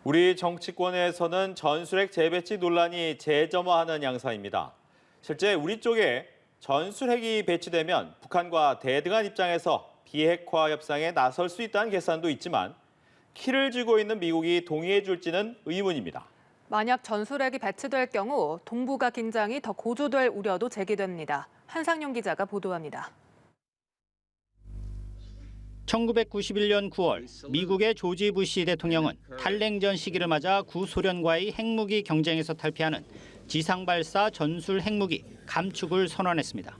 우리 정치권에서는 전술핵 재배치 논란이 재점화하는 양상입니다. 실제 우리 쪽에 전술핵이 배치되면 북한과 대등한 입장에서 비핵화 협상에 나설 수 있다는 계산도 있지만 키를 쥐고 있는 미국이 동의해 줄지는 의문입니다. 만약 전술핵이 배치될 경우 동북아 긴장이 더 고조될 우려도 제기됩니다. 한상용 기자가 보도합니다. 1991년 9월 미국의 조지 부시 대통령은 탈냉전 시기를 맞아 구소련과의 핵무기 경쟁에서 탈피하는 지상발사 전술 핵무기 감축을 선언했습니다.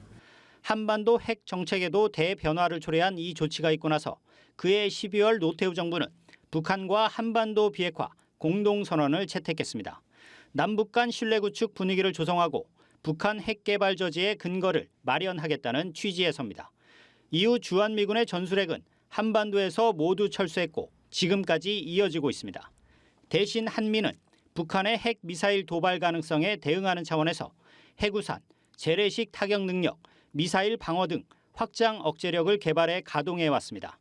한반도 핵 정책에도 대변화를 초래한 이 조치가 있고 나서 그해 12월 노태우 정부는 북한과 한반도 비핵화 공동선언을 채택했습니다. 남북 간 신뢰 구축 분위기를 조성하고 북한 핵 개발 저지의 근거를 마련하겠다는 취지에서입니다. 이후 주한미군의 전술핵은 한반도에서 모두 철수했고 지금까지 이어지고 있습니다. 대신 한미는 북한의 핵 미사일 도발 가능성에 대응하는 차원에서 해구산, 재래식 타격 능력, 미사일 방어 등 확장 억제력을 개발해 가동해 왔습니다.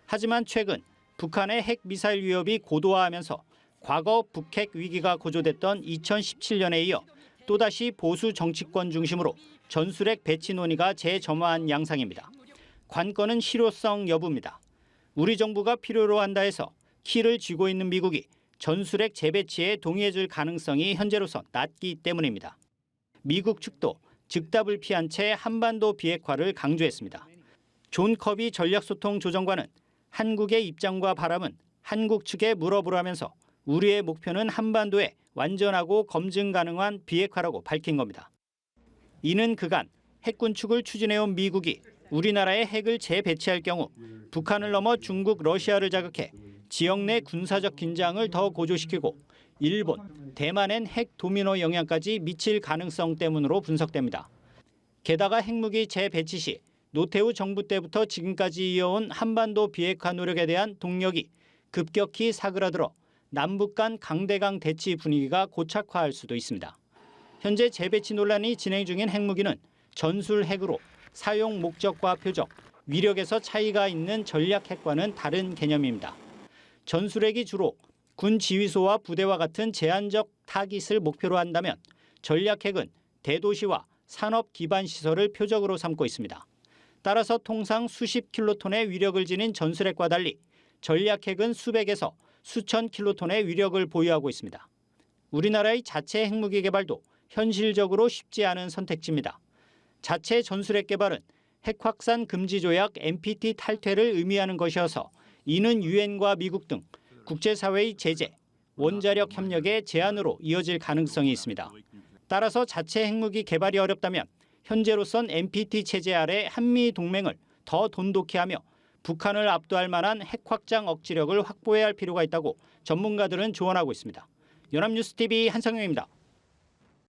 하지만 최근 북한의 핵 미사일 위협이 고도화하면서 과거 북핵 위기가 고조됐던 2017년에 이어 또다시 보수 정치권 중심으로 전술핵 배치 논의가 재점화한 양상입니다. 관건은 실효성 여부입니다. 우리 정부가 필요로 한다 해서 키를 쥐고 있는 미국이 전술핵 재배치에 동의해줄 가능성이 현재로선 낮기 때문입니다. 미국 측도 즉답을 피한 채 한반도 비핵화를 강조했습니다. 존 커비 전략소통조정관은 한국의 입장과 바람은 한국 측에 물어보라면서 우리의 목표는 한반도에 완전하고 검증 가능한 비핵화라고 밝힌 겁니다. 이는 그간 핵군축을 추진해온 미국이 우리나라에 핵을 재배치할 경우 북한을 넘어 중국, 러시아를 자극해 지역 내 군사적 긴장을 더 고조시키고 일본, 대만엔 핵 도미노 영향까지 미칠 가능성 때문으로 분석됩니다. 게다가 핵무기 재배치 시 노태우 정부 때부터 지금까지 이어온 한반도 비핵화 노력에 대한 동력이 급격히 사그라들어 남북 간 강대강 대치 분위기가 고착화할 수도 있습니다. 현재 재배치 논란이 진행 중인 핵무기는 전술 핵으로 사용 목적과 표적, 위력에서 차이가 있는 전략 핵과는 다른 개념입니다. 전술핵이 주로 군 지휘소와 부대와 같은 제한적 타깃을 목표로 한다면 전략 핵은 대도시와 산업 기반 시설을 표적으로 삼고 있습니다. 따라서 통상 수십 킬로톤의 위력을 지닌 전술핵과 달리 전략 핵은 수백에서 수천 킬로톤의 위력을 보유하고 있습니다. 우리나라의 자체 핵무기 개발도 현실적으로 쉽지 않은 선택지입니다. 자체 전술핵 개발은 핵 확산 금지 조약 NPT 탈퇴를 의미하는 것이어서 이는 유엔과 미국 등 국제사회의 제재, 원자력 협력의 제한으로 이어질 가능성이 있습니다. 따라서 자체 핵무기 개발이 어렵다면 현재로선 NPT 체제 아래 한미 동맹을 더 돈독히 하며 북한을 압도할 만한 핵 확장 억지력을 확보해야 할 필요가 있다고 전문가들은 조언하고 있습니다. 연합뉴스TV 한상용입니다.